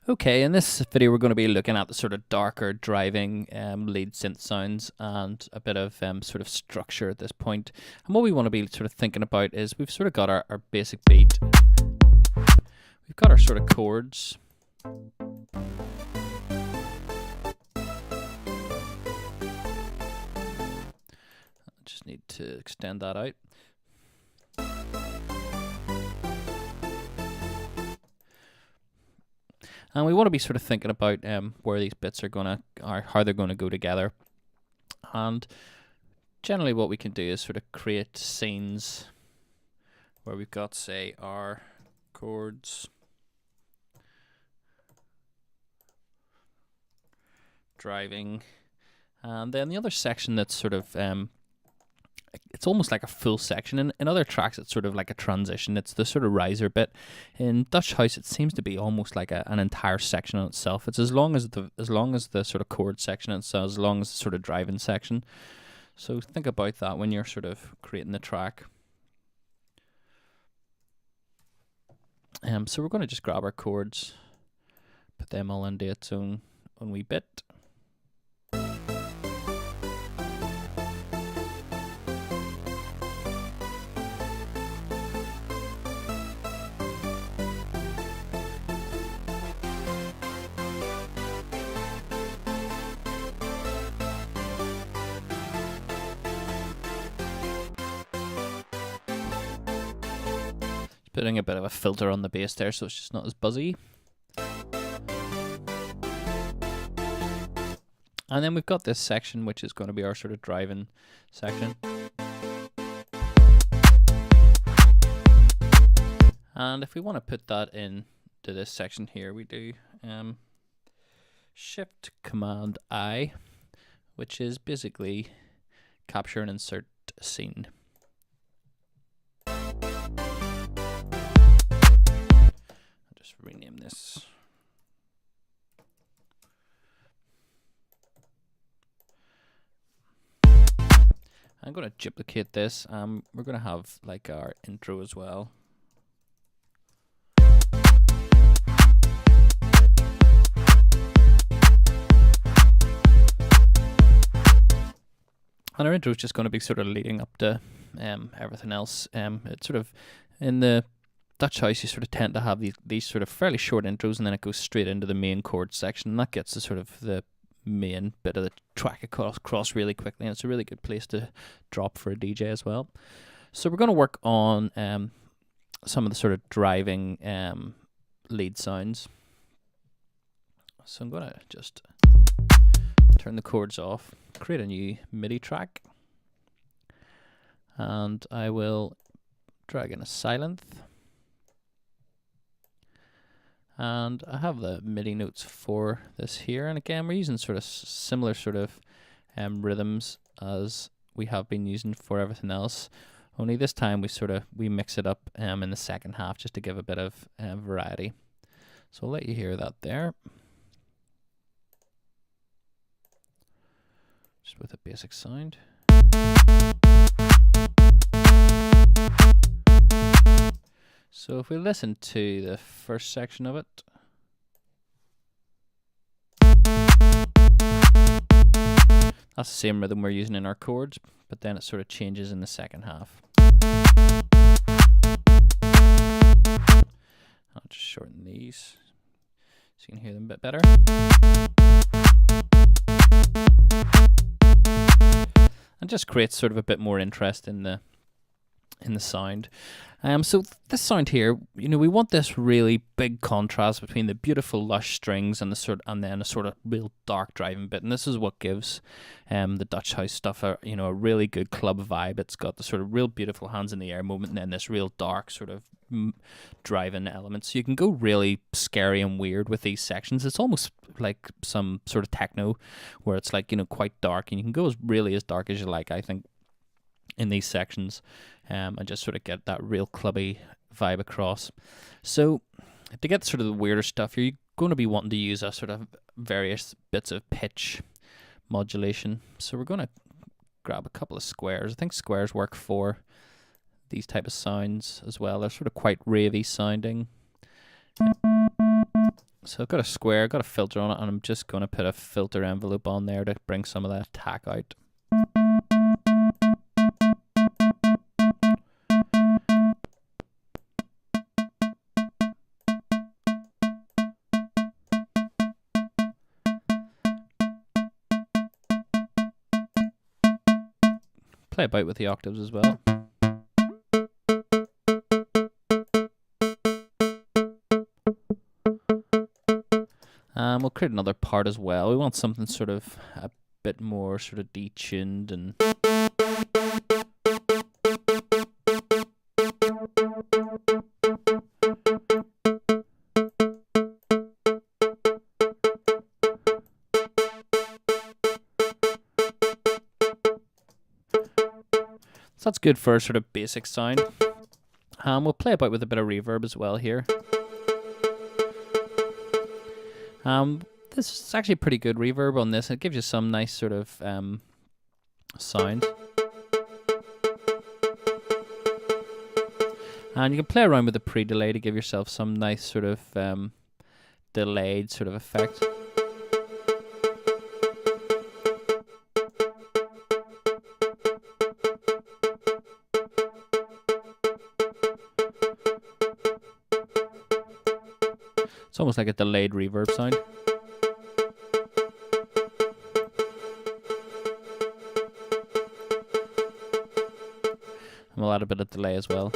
Okay, in this video we're going to be looking at the sort of darker driving lead synth sounds and a bit of sort of structure at this point. And what we want to be sort of thinking about is we've sort of got our basic beat. We've got our sort of chords. I just need to extend that out. And we want to be sort of thinking about where these bits are gonna, or how they're going to go together. And generally what we can do is sort of create scenes where we've got, say, our chords, driving, and then the other section that's sort of it's almost like a full section. In other tracks it's sort of like a transition. It's the sort of riser bit. In Dutch House it seems to be almost like an entire section on itself. It's as long as the sort of chord section, and so as long as the sort of driving section. So think about that when you're sort of creating the track. So we're going to just grab our chords, put them all into its own wee bit. Putting a bit of a filter on the bass there so it's just not as buzzy. And then we've got this section which is going to be our sort of driving section. And if we want to put that into this section here, we do Shift Command I, which is basically capture and insert scene. Rename this. I'm going to duplicate this. We're going to have like our intro as well. And our intro is just going to be sort of leading up to everything else. It's sort of in the Dutch House, you sort of tend to have these sort of fairly short intros, and then it goes straight into the main chord section, and that gets the sort of the main bit of the track across really quickly, and it's a really good place to drop for a DJ as well. So we're going to work on some of the sort of driving lead sounds. So I'm going to just turn the chords off, create a new MIDI track, and I will drag in a Sylenth. And I have the MIDI notes for this here, and again we're using sort of similar sort of rhythms as we have been using for everything else, only this time we mix it up in the second half just to give a bit of variety. So I'll let you hear that there, just with a basic sound. So if we listen to the first section of it, that's the same rhythm we're using in our chords, but then it sort of changes in the second half. I'll just shorten these so you can hear them a bit better. And just creates sort of a bit more interest in the sound. So this sound here, you know, we want this really big contrast between the beautiful lush strings and then a sort of real dark driving bit, and this is what gives the Dutch House stuff a really good club vibe. It's got the sort of real beautiful hands in the air moment, and then this real dark sort of driving element. So you can go really scary and weird with these sections. It's almost like some sort of techno where it's like, you know, quite dark, and you can go as dark as you like, I think, in these sections, and just sort of get that real clubby vibe across. So to get sort of the weirder stuff, you're going to be wanting to use a sort of various bits of pitch modulation. So we're going to grab a couple of squares. I think squares work for these type of sounds as well. They're sort of quite ravey sounding. So I've got a square, got a filter on it, and I'm just going to put a filter envelope on there to bring some of that attack out. Play about with the octaves as well. We'll create another part as well. We want something sort of a bit more sort of detuned and so that's good for a sort of basic sound. We'll play about with a bit of reverb as well here. This is actually pretty good reverb on this. It gives you some nice sort of sound. And you can play around with the pre-delay to give yourself some nice sort of delayed sort of effect. It's almost like a delayed reverb sound. And we'll add a bit of delay as well.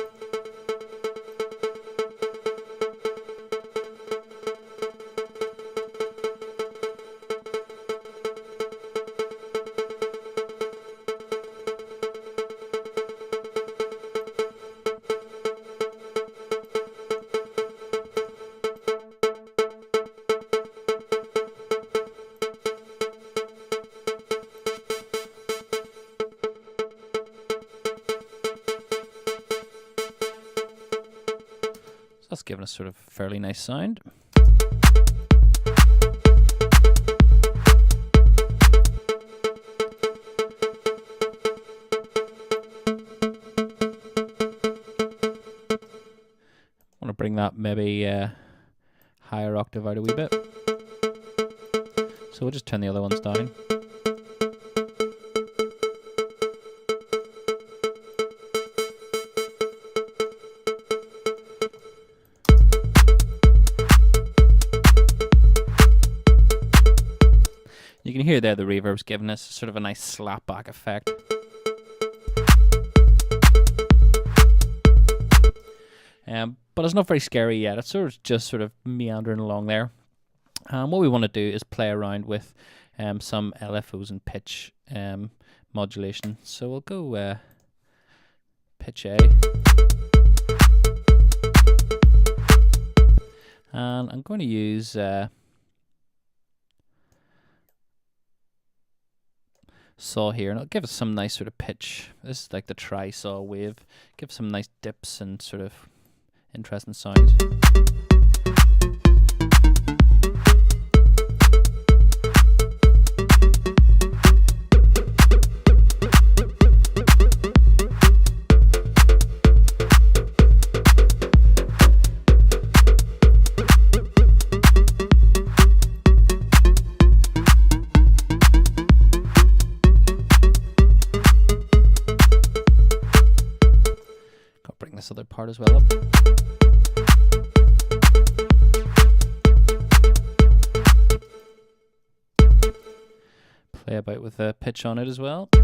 That's giving us sort of a fairly nice sound. Want to bring that maybe higher octave out a wee bit. So we'll just turn the other ones down. You can hear there the reverb's giving us sort of a nice slap back effect. But it's not very scary yet. It's sort of just sort of meandering along there. What we want to do is play around with some LFOs and pitch modulation. So we'll go pitch A. And I'm going to use saw here, and it'll give us some nice sort of pitch. This is like the tri-saw wave. Give some nice dips and sort of interesting sounds. This other part as well up. Play about with the pitch on it as well. I'm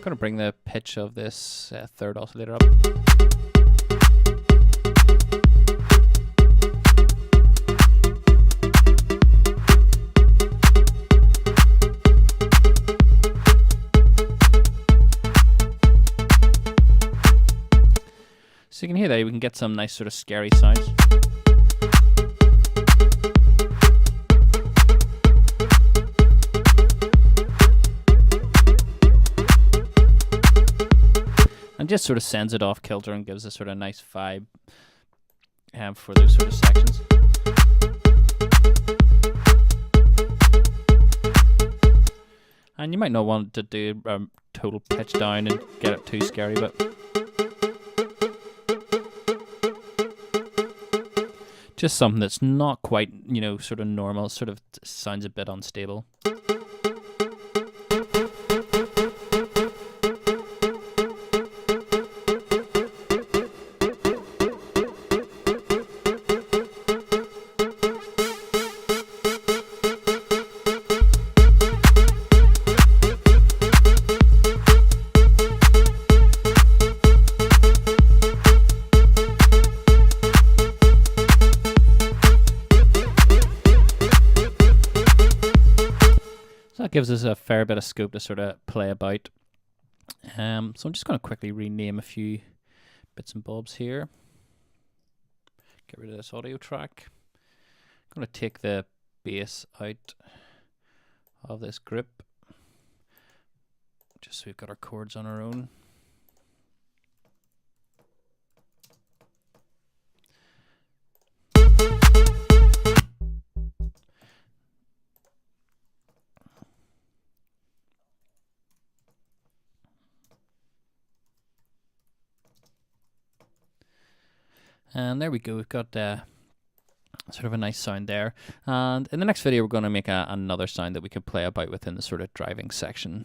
going to bring the pitch of this third oscillator up. So you can hear there, we can get some nice sort of scary sounds. And just sort of sends it off kilter and gives a sort of nice vibe for those sort of sections. And you might not want to do total pitch down and get it too scary, but just something that's not quite, you know, sort of normal, sort of sounds a bit unstable. So that gives us a fair bit of scope to sort of play about. So I'm just going to quickly rename a few bits and bobs here. Get rid of this audio track. I'm going to take the bass out of this group, just so we've got our chords on our own. And there we go, we've got sort of a nice sound there. And in the next video, we're going to make another sound that we can play about within the sort of driving section.